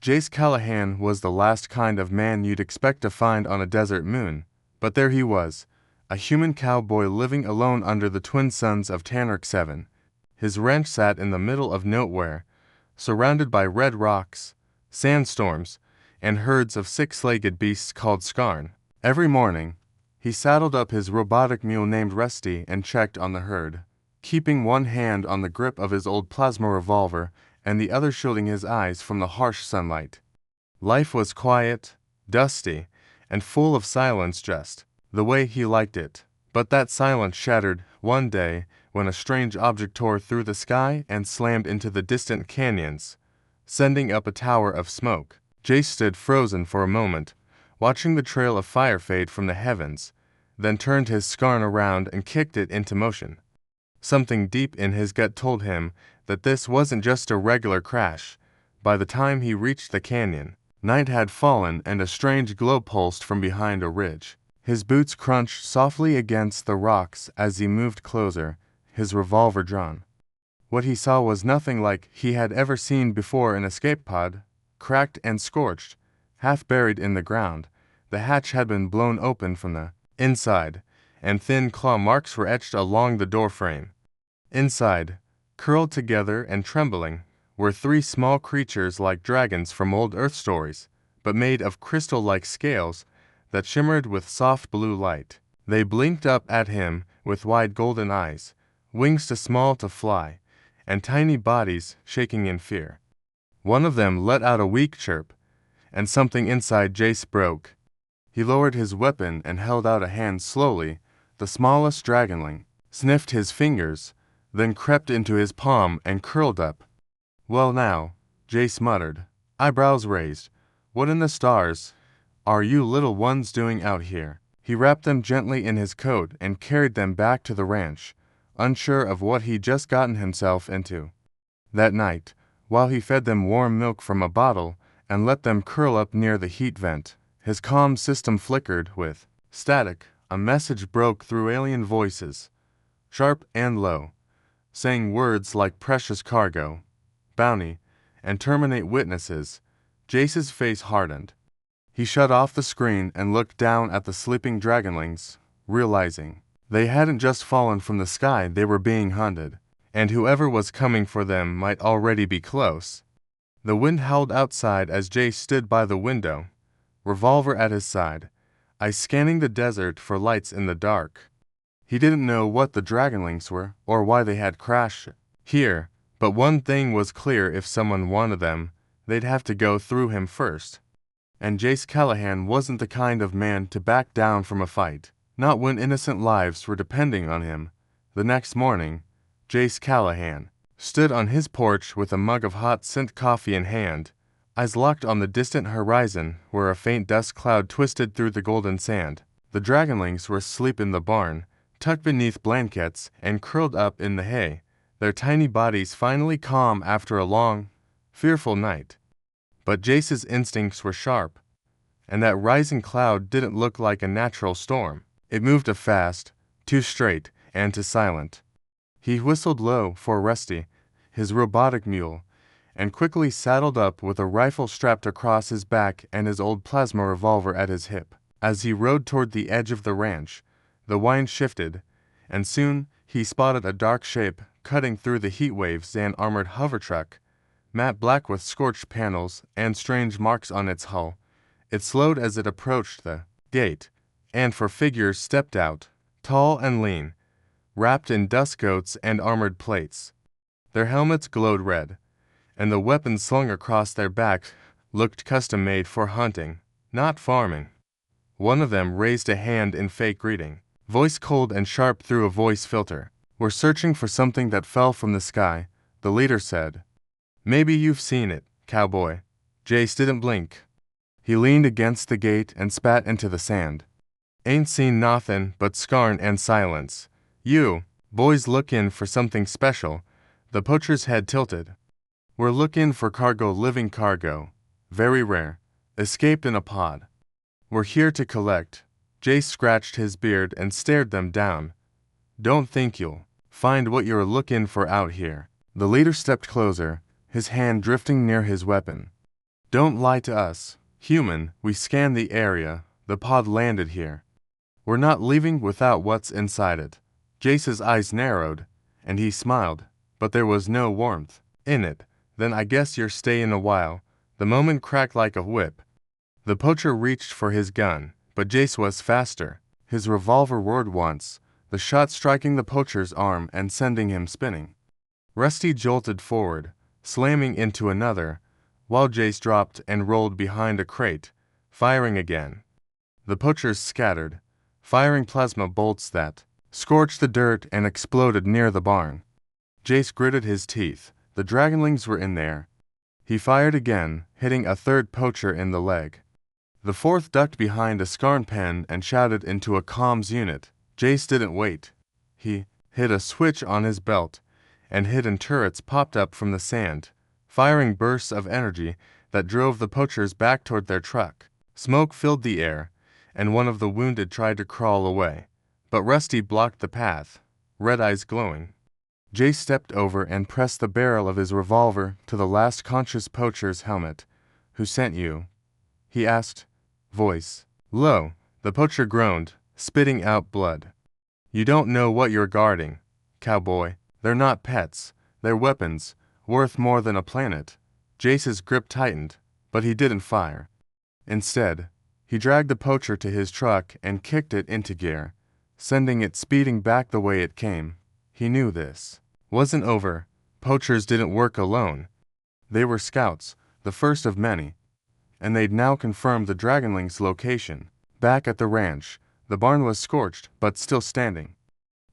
Jace Callahan was the last kind of man you'd expect to find on a desert moon, but there he was, a human cowboy living alone under the twin suns of Tanark 7. His ranch sat in the middle of nowhere, surrounded by red rocks, sandstorms, and herds of six-legged beasts called Skarn. Every morning, he saddled up his robotic mule named Rusty and checked on the herd, keeping one hand on the grip of his old plasma revolver and the other shielding his eyes from the harsh sunlight. Life was quiet, dusty, and full of silence, just the way he liked it. But that silence shattered one day when a strange object tore through the sky and slammed into the distant canyons, sending up a tower of smoke. Jace stood frozen for a moment, watching the trail of fire fade from the heavens, then turned his Skarn around and kicked it into motion. Something deep in his gut told him that this wasn't just a regular crash. By the time he reached the canyon, night had fallen and a strange glow pulsed from behind a ridge. His boots crunched softly against the rocks as he moved closer, his revolver drawn. What he saw was nothing like he had ever seen before. An escape pod, cracked and scorched, half buried in the ground. The hatch had been blown open from the inside, and thin claw marks were etched along the doorframe. Inside, curled together and trembling, were three small creatures like dragons from old Earth stories, but made of crystal-like scales that shimmered with soft blue light. They blinked up at him with wide golden eyes, wings too small to fly, and tiny bodies shaking in fear. One of them let out a weak chirp, and something inside Jace broke. He lowered his weapon and held out a hand slowly. The smallest dragonling sniffed his fingers, then crept into his palm and curled up. "Well now," Jace muttered, eyebrows raised, "what in the stars are you little ones doing out here?" He wrapped them gently in his coat and carried them back to the ranch, unsure of what he'd just gotten himself into. That night, while he fed them warm milk from a bottle and let them curl up near the heat vent, his comm system flickered with static. A message broke through alien voices, sharp and low, saying words like precious cargo, bounty, and terminate witnesses. Jace's face hardened. He shut off the screen and looked down at the sleeping Dragonlings, realizing they hadn't just fallen from the sky, they were being hunted, and whoever was coming for them might already be close. The wind howled outside as Jace stood by the window, revolver at his side, eyes scanning the desert for lights in the dark. He didn't know what the Dragonlings were or why they had crashed here, but one thing was clear: if someone wanted them, they'd have to go through him first. And Jace Callahan wasn't the kind of man to back down from a fight, not when innocent lives were depending on him. The next morning, Jace Callahan stood on his porch with a mug of hot scent coffee in hand, eyes locked on the distant horizon where a faint dust cloud twisted through the golden sand. The Dragonlings were asleep in the barn, tucked beneath blankets and curled up in the hay, their tiny bodies finally calm after a long, fearful night. But Jace's instincts were sharp, and that rising cloud didn't look like a natural storm. It moved too fast, too straight, and too silent. He whistled low for Rusty, his robotic mule, and quickly saddled up with a rifle strapped across his back and his old plasma revolver at his hip. As he rode toward the edge of the ranch, the wind shifted, and soon he spotted a dark shape cutting through the heat waves. An armored hover truck, matte black with scorched panels and strange marks on its hull. It slowed as it approached the gate, and four figures stepped out, tall and lean, wrapped in dust coats and armored plates. Their helmets glowed red, and the weapons slung across their backs looked custom-made for hunting, not farming. One of them raised a hand in fake greeting, voice cold and sharp through a voice filter. "We're searching for something that fell from the sky," the leader said. "Maybe you've seen it, cowboy." Jace didn't blink. He leaned against the gate and spat into the sand. "Ain't seen nothin' but Skarn and silence. You boys lookin' for something special?" The poacher's head tilted. "We're lookin' for cargo, living cargo. Very rare. Escaped in a pod. We're here to collect." Jace scratched his beard and stared them down. "Don't think you'll find what you're lookin' for out here." The leader stepped closer, his hand drifting near his weapon. Don't lie to us. Human, we scanned the area. The pod landed here. We're not leaving without what's inside it. Jace's eyes narrowed, and he smiled, but there was no warmth in it. Then I guess you're staying a while. The moment cracked like a whip. The poacher reached for his gun, but Jace was faster. His revolver roared once, the shot striking the poacher's arm and sending him spinning. Rusty jolted forward, slamming into another, while Jace dropped and rolled behind a crate, firing again. The poachers scattered, firing plasma bolts that scorched the dirt and exploded near the barn. Jace gritted his teeth. The Dragonlings were in there. He fired again, hitting a third poacher in the leg. The fourth ducked behind a scarn pen and shouted into a comms unit. Jace didn't wait. He hit a switch on his belt, and hidden turrets popped up from the sand, firing bursts of energy that drove the poachers back toward their truck. Smoke filled the air, and one of the wounded tried to crawl away, but Rusty blocked the path, red eyes glowing. Jace stepped over and pressed the barrel of his revolver to the last conscious poacher's helmet. "Who sent you?" he asked, voice low. The poacher groaned, spitting out blood. "You don't know what you're guarding, Cowboy. They're not pets. They're weapons, worth more than a planet." Jace's grip tightened, but he didn't fire. Instead, he dragged the poacher to his truck and kicked it into gear, sending it speeding back the way it came. He knew this wasn't over. Poachers didn't work alone. They were scouts, the first of many, and they'd now confirmed the Dragonlings' location. Back at the ranch, the barn was scorched but still standing.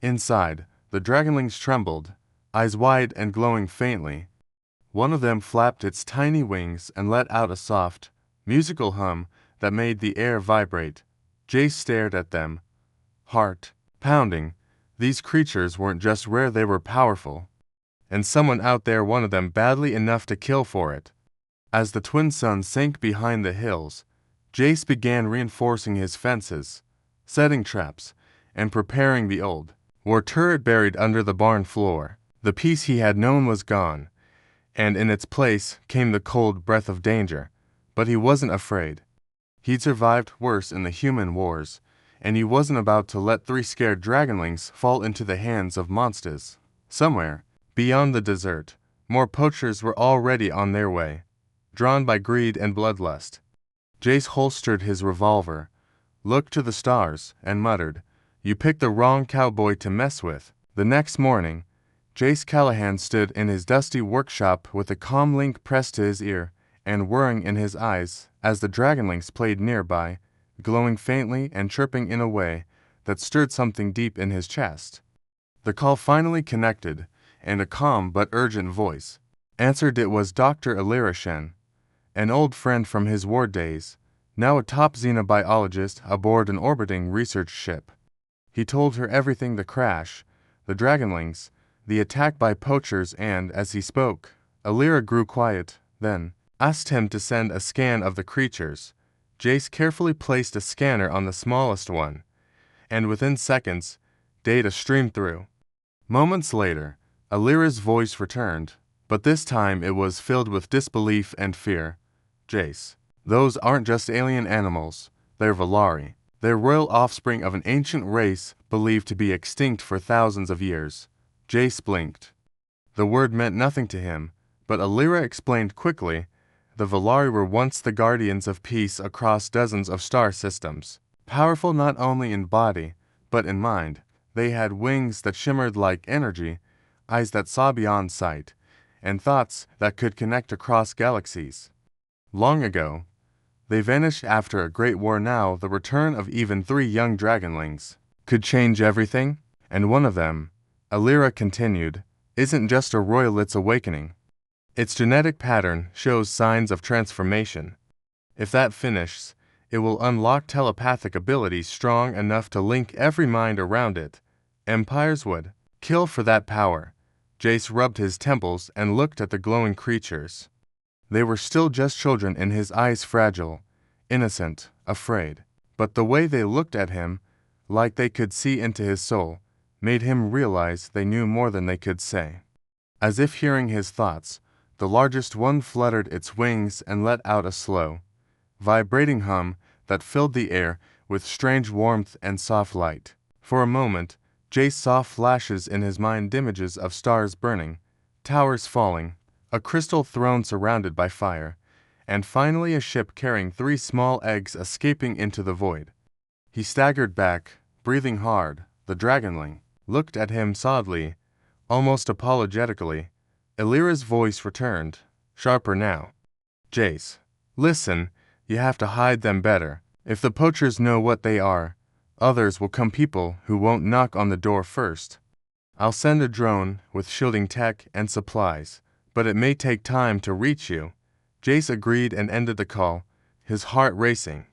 Inside, the Dragonlings trembled, eyes wide and glowing faintly. One of them flapped its tiny wings and let out a soft, musical hum that made the air vibrate. Jace stared at them, heart pounding. These creatures weren't just rare, they were powerful. And someone out there wanted them badly enough to kill for it. As the twin suns sank behind the hills, Jace began reinforcing his fences, setting traps, and preparing the old war turret buried under the barn floor. The peace he had known was gone, and in its place came the cold breath of danger. But he wasn't afraid. He'd survived worse in the human wars, and he wasn't about to let 3 scared Dragonlings fall into the hands of monsters. Somewhere, beyond the desert, more poachers were already on their way, drawn by greed and bloodlust. Jace holstered his revolver, looked to the stars, and muttered, "You picked the wrong cowboy to mess with." The next morning, Jace Callahan stood in his dusty workshop with a comm link pressed to his ear and whirring in his eyes as the Dragonlings played nearby, glowing faintly and chirping in a way that stirred something deep in his chest. The call finally connected, and a calm but urgent voice answered. It was Dr. Narration, an old friend from his war days, now a top xenobiologist aboard an orbiting research ship. He told her everything: the crash, the Dragonlings, the attack by poachers, and as he spoke, Alira grew quiet, then asked him to send a scan of the creatures. Jace carefully placed a scanner on the smallest one, and within seconds, data streamed through. Moments later, Alira's voice returned, but this time it was filled with disbelief and fear. "Jace, those aren't just alien animals, they're Valari. They're royal offspring of an ancient race believed to be extinct for thousands of years." Jace blinked. The word meant nothing to him, but Alira explained quickly. The Valari were once the guardians of peace across dozens of star systems. Powerful not only in body, but in mind. They had wings that shimmered like energy, eyes that saw beyond sight, and thoughts that could connect across galaxies. Long ago, they vanished after a great war. Now, the return of even 3 young Dragonlings could change everything, and one of them, Alira continued, isn't just a royal, it's awakening. Its genetic pattern shows signs of transformation. If that finishes, it will unlock telepathic abilities strong enough to link every mind around it. Empires would kill for that power. Jace rubbed his temples and looked at the glowing creatures. They were still just children in his eyes, fragile, innocent, afraid. But the way they looked at him, like they could see into his soul, made him realize they knew more than they could say. As if hearing his thoughts, The largest one fluttered its wings and let out a slow, vibrating hum that filled the air with strange warmth and soft light. For a moment, Jace saw flashes in his mind, images of stars burning, towers falling, a crystal throne surrounded by fire, and finally a ship carrying 3 small eggs escaping into the void. He staggered back, breathing hard. The Dragonling looked at him sadly, almost apologetically. Elira's voice returned, sharper now. Jace, listen, you have to hide them better. If the Poachers know what they are, others will come, people who won't knock on the door first. I'll send a drone with shielding tech and supplies, but it may take time to reach you. Jace agreed and ended the call, his heart racing.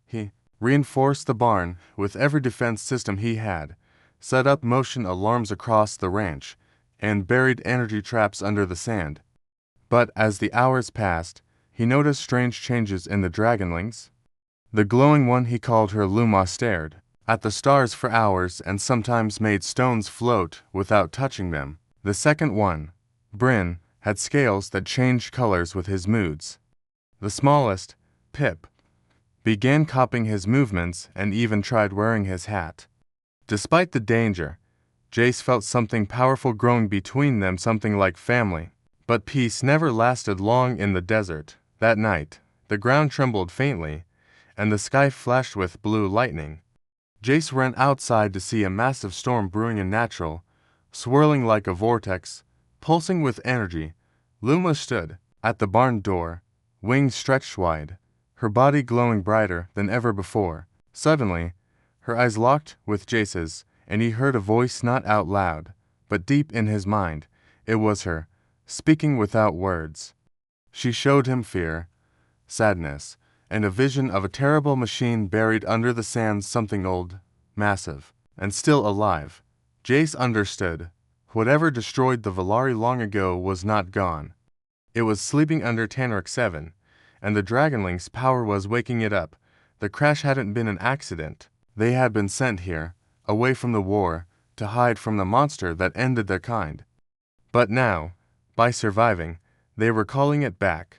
He reinforced the barn with every defense system he had, set up motion alarms across the ranch, and buried energy traps under the sand. But as the hours passed, he noticed strange changes in the Dragonlings. The glowing one, he called her Luma, stared at the stars for hours and sometimes made stones float without touching them. The second one, Bryn, had scales that changed colors with his moods. The smallest, Pip, began copying his movements and even tried wearing his hat. Despite the danger, Jace felt something powerful growing between them, something like family. But peace never lasted long in the desert. That night, the ground trembled faintly, and the sky flashed with blue lightning. Jace ran outside to see a massive storm brewing in natural, swirling like a vortex, pulsing with energy. Luma stood at the barn door, wings stretched wide, her body glowing brighter than ever before. Suddenly, her eyes locked with Jace's, and he heard a voice, not out loud, but deep in his mind. It was her, speaking without words. She showed him fear, sadness, and a vision of a terrible machine buried under the sands, something old, massive, and still alive. Jace understood. Whatever destroyed the Valari long ago was not gone. It was sleeping under Tanark 7, and the Dragonling's power was waking it up. The crash hadn't been an accident. They had been sent here, away from the war, to hide from the monster that ended their kind. But now, by surviving, they were calling it back.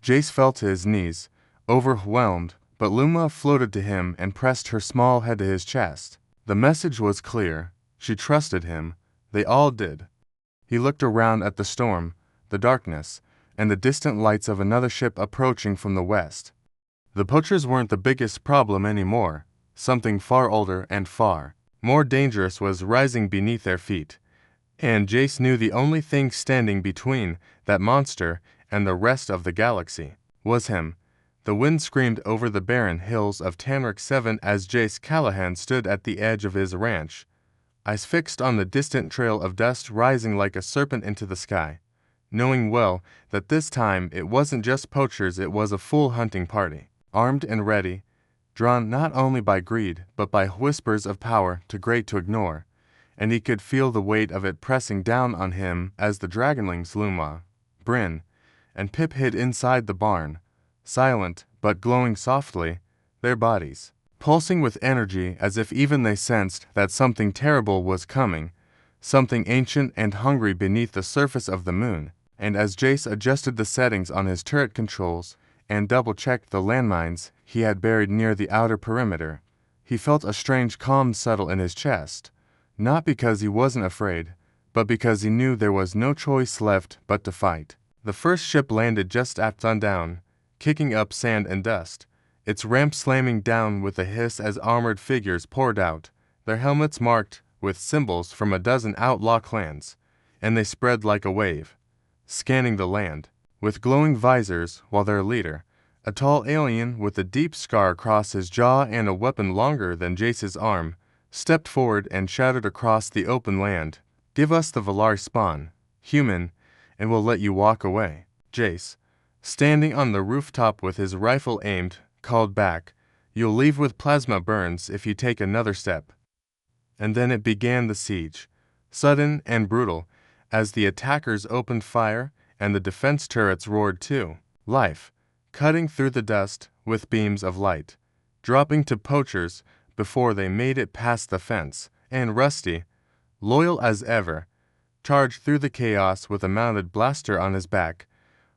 Jace fell to his knees, overwhelmed, but Luma floated to him and pressed her small head to his chest. The message was clear. She trusted him. They all did. He looked around at the storm, the darkness, and the distant lights of another ship approaching from the west. The Poachers weren't the biggest problem anymore. Something far older and far more dangerous was rising beneath their feet. And Jace knew the only thing standing between that monster and the rest of the galaxy was him. The wind screamed over the barren hills of Tanark 7 as Jace Callahan stood at the edge of his ranch, eyes fixed on the distant trail of dust rising like a serpent into the sky, knowing well that this time it wasn't just poachers, it was a full hunting party, armed and ready, drawn not only by greed but by whispers of power too great to ignore, and he could feel the weight of it pressing down on him as the Dragonlings, Luma, Bryn, and Pip hid inside the barn, silent but glowing softly, their bodies pulsing with energy as if even they sensed that something terrible was coming, something ancient and hungry beneath the surface of the moon. And as Jace adjusted the settings on his turret controls and double-checked the landmines he had buried near the outer perimeter, he felt a strange calm settle in his chest, not because he wasn't afraid, but because he knew there was no choice left but to fight. The first ship landed just at sundown, kicking up sand and dust, its ramp slamming down with a hiss as armored figures poured out, their helmets marked with symbols from a dozen outlaw clans, and they spread like a wave, scanning the land with glowing visors, while their leader, a tall alien with a deep scar across his jaw and a weapon longer than Jace's arm, stepped forward and shouted across the open land, "Give us the Valari spawn, human, and we'll let you walk away." Jace, standing on the rooftop with his rifle aimed, called back, "You'll leave with plasma burns if you take another step." And then it began, the siege, sudden and brutal, as the attackers opened fire and the defense turrets roared too, life cutting through the dust with beams of light, dropping to Poachers before they made it past the fence, and Rusty, loyal as ever, charged through the chaos with a mounted blaster on his back,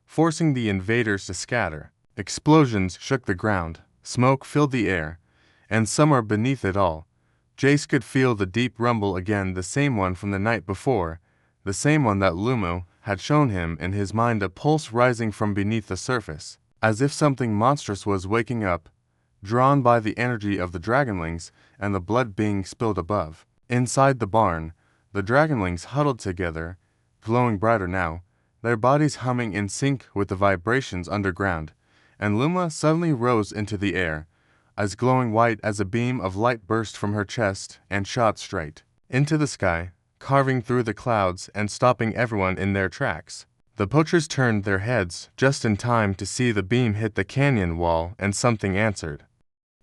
forcing the invaders to scatter. Explosions shook the ground, smoke filled the air, and somewhere beneath it all, Jace could feel the deep rumble again, the same one from the night before, the same one that Lumo had shown him in his mind, a pulse rising from beneath the surface, as if something monstrous was waking up, drawn by the energy of the Dragonlings and the blood being spilled above. Inside the barn, the Dragonlings huddled together, glowing brighter now, their bodies humming in sync with the vibrations underground, and Luma suddenly rose into the air, as glowing white as a beam of light burst from her chest and shot straight into the sky, carving through the clouds and stopping everyone in their tracks. The poachers turned their heads just in time to see the beam hit the canyon wall, and something answered.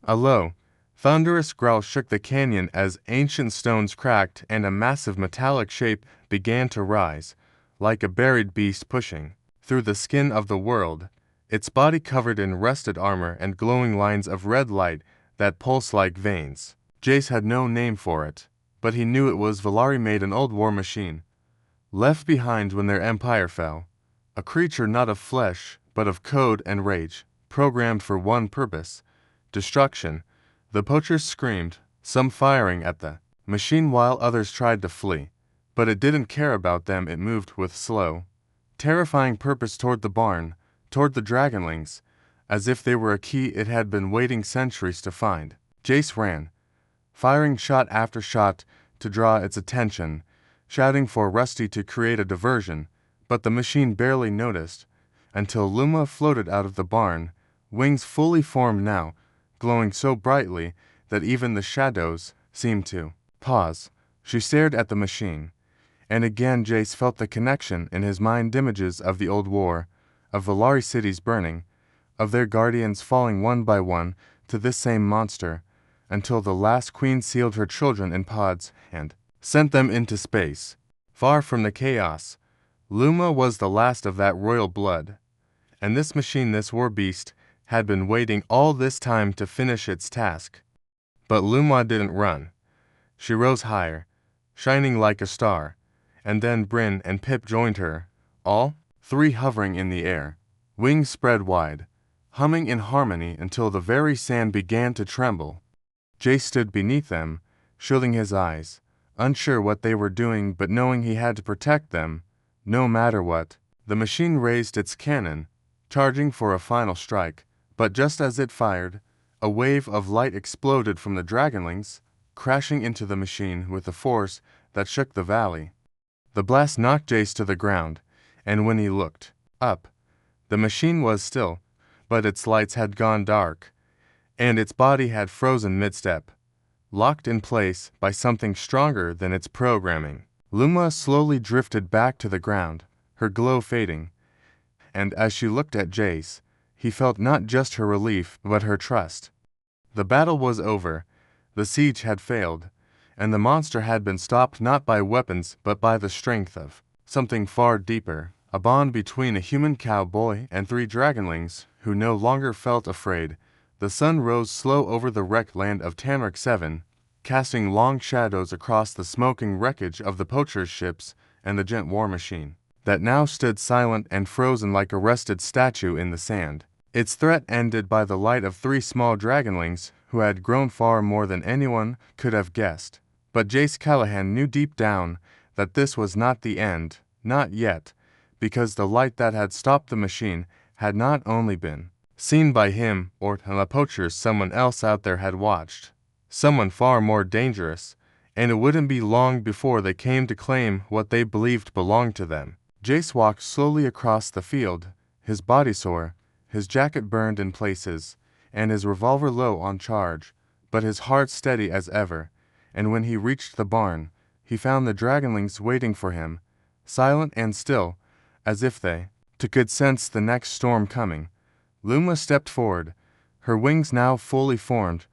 A low, thunderous growl shook the canyon as ancient stones cracked and a massive metallic shape began to rise, like a buried beast pushing through the skin of the world, its body covered in rusted armor and glowing lines of red light that pulsed like veins. Jace had no name for it, but he knew it was Valari, made an old war machine, left behind when their empire fell, a creature not of flesh, but of code and rage, programmed for one purpose: destruction. The poachers screamed, some firing at the machine while others tried to flee, but it didn't care about them. It moved with slow, terrifying purpose toward the barn, toward the Dragonlings, as if they were a key it had been waiting centuries to find. Jace ran, firing shot after shot to draw its attention, shouting for Rusty to create a diversion, but the machine barely noticed, until Luma floated out of the barn, wings fully formed now, glowing so brightly that even the shadows seemed to pause. She stared at the machine, and again Jace felt the connection in his mind, images of the old war, of Valari cities burning, of their guardians falling one by one to this same monster, until the last queen sealed her children in pods and sent them into space. Far from the chaos, Luma was the last of that royal blood, and this machine, this war beast, had been waiting all this time to finish its task. But Luma didn't run. She rose higher, shining like a star, and then Bryn and Pip joined her, all three hovering in the air, wings spread wide, humming in harmony until the very sand began to tremble. Jace stood beneath them, shielding his eyes, unsure what they were doing but knowing he had to protect them, no matter what. The machine raised its cannon, charging for a final strike, but just as it fired, a wave of light exploded from the Dragonlings, crashing into the machine with a force that shook the valley. The blast knocked Jace to the ground, and when he looked up, the machine was still, but its lights had gone dark, and its body had frozen mid-step, locked in place by something stronger than its programming. Luma slowly drifted back to the ground, her glow fading, and as she looked at Jace, he felt not just her relief but her trust. The battle was over, the siege had failed, and the monster had been stopped not by weapons but by the strength of something far deeper, a bond between a human cowboy and three Dragonlings who no longer felt afraid. The sun rose slow over the wrecked land of Tanark 7, casting long shadows across the smoking wreckage of the poachers' ships and the giant war machine, that now stood silent and frozen like a rusted statue in the sand. Its threat ended by the light of three small Dragonlings who had grown far more than anyone could have guessed. But Jace Callahan knew deep down that this was not the end, not yet, because the light that had stopped the machine had not only been seen by him or the poachers. Someone else out there had watched, someone far more dangerous, and it wouldn't be long before they came to claim what they believed belonged to them. Jace walked slowly across the field, his body sore, his jacket burned in places, and his revolver low on charge, but his heart steady as ever, and when he reached the barn, he found the Dragonlings waiting for him, silent and still, as if they could sense the next storm coming. Luma stepped forward, her wings now fully formed,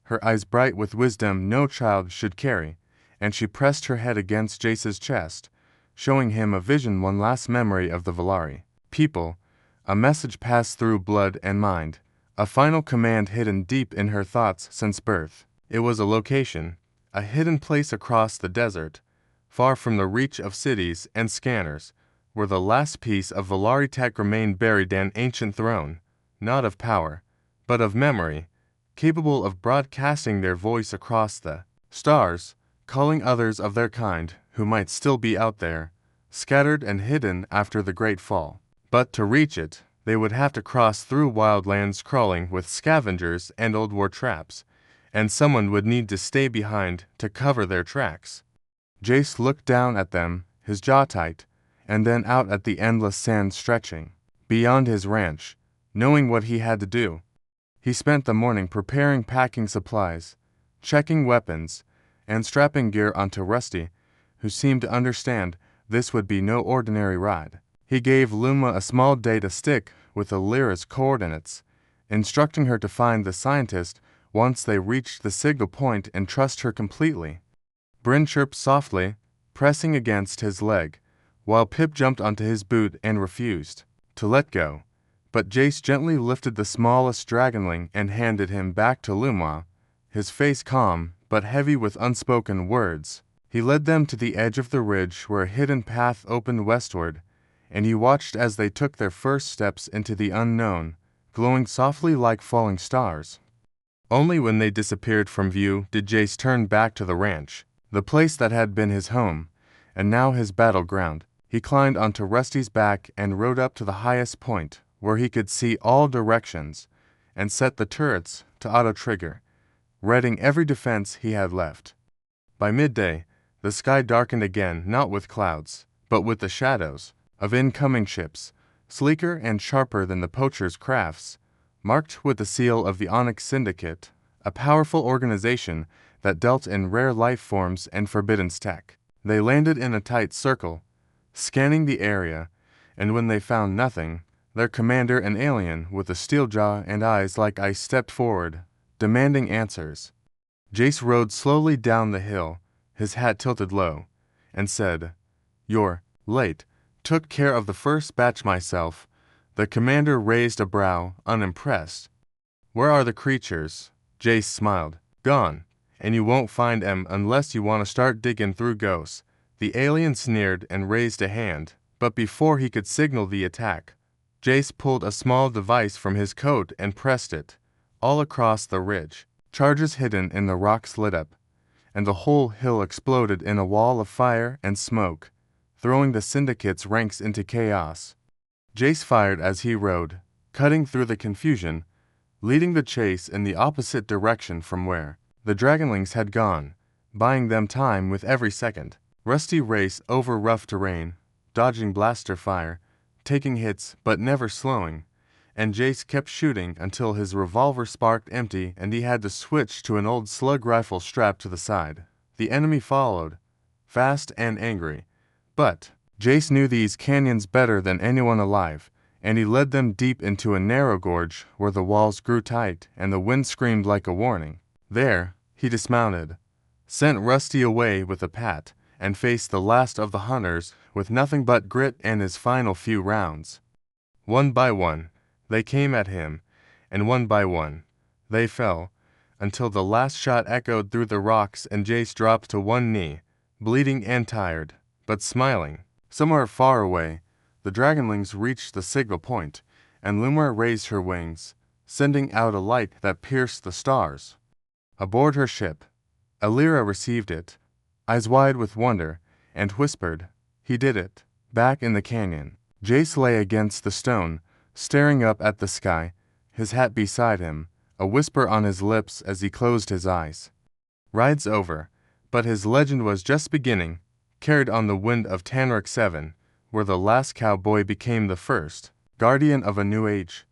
her eyes bright with wisdom no child should carry, and she pressed her head against Jace's chest, showing him a vision, one last memory of the Valari people, a message passed through blood and mind, a final command hidden deep in her thoughts since birth. It was a location, a hidden place across the desert, far from the reach of cities and scanners, where the last piece of Valari tech remained buried in an ancient throne, not of power, but of memory, capable of broadcasting their voice across the stars, calling others of their kind who might still be out there, scattered and hidden after the Great Fall. But to reach it, they would have to cross through wildlands crawling with scavengers and old war traps, and someone would need to stay behind to cover their tracks. Jace looked down at them, his jaw tight, and then out at the endless sand stretching beyond his ranch, knowing what he had to do. He spent the morning preparing packing supplies, checking weapons, and strapping gear onto Rusty, who seemed to understand this would be no ordinary ride. He gave Luma a small data stick with Alira's coordinates, instructing her to find the scientist once they reached the signal point and trust her completely. Bryn chirped softly, pressing against his leg, while Pip jumped onto his boot and refused to let go. But Jace gently lifted the smallest dragonling and handed him back to Luma, his face calm but heavy with unspoken words. He led them to the edge of the ridge where a hidden path opened westward, and he watched as they took their first steps into the unknown, glowing softly like falling stars. Only when they disappeared from view did Jace turn back to the ranch, the place that had been his home, and now his battleground. He climbed onto Rusty's back and rode up to the highest point, where he could see all directions, and set the turrets to auto-trigger, readying every defense he had left. By midday, the sky darkened again, not with clouds, but with the shadows of incoming ships, sleeker and sharper than the Poachers' crafts, marked with the seal of the Onyx Syndicate, a powerful organization that dealt in rare life forms and forbidden tech. They landed in a tight circle, scanning the area, and when they found nothing, their commander, an alien with a steel jaw and eyes like ice, stepped forward, demanding answers. Jace rode slowly down the hill, his hat tilted low, and said, "You're late. Took care of the first batch myself." The commander raised a brow, unimpressed. "Where are the creatures?" Jace smiled. "Gone, and you won't find 'em unless you want to start digging through ghosts." The alien sneered and raised a hand, but before he could signal the attack, Jace pulled a small device from his coat and pressed it. All across the ridge, charges hidden in the rocks lit up, and the whole hill exploded in a wall of fire and smoke, throwing the Syndicate's ranks into chaos. Jace fired as he rode, cutting through the confusion, leading the chase in the opposite direction from where the Dragonlings had gone, buying them time with every second. Rusty raced over rough terrain, dodging blaster fire, taking hits but never slowing, and Jace kept shooting until his revolver sparked empty and he had to switch to an old slug rifle strapped to the side. The enemy followed, fast and angry, but Jace knew these canyons better than anyone alive, and he led them deep into a narrow gorge where the walls grew tight and the wind screamed like a warning. There, he dismounted, sent Rusty away with a pat, and faced the last of the hunters with nothing but grit and his final few rounds. One by one, they came at him, and one by one, they fell, until the last shot echoed through the rocks and Jace dropped to one knee, bleeding and tired, but smiling. Somewhere far away, the Dragonlings reached the signal point, and Luma raised her wings, sending out a light that pierced the stars. Aboard her ship, Alira received it, eyes wide with wonder, and whispered, "He did it." Back in the canyon, Jace lay against the stone, staring up at the sky, his hat beside him, a whisper on his lips as he closed his eyes. Ride's over, but his legend was just beginning, carried on the wind of Tanric 7, where the last cowboy became the first, guardian of a new age.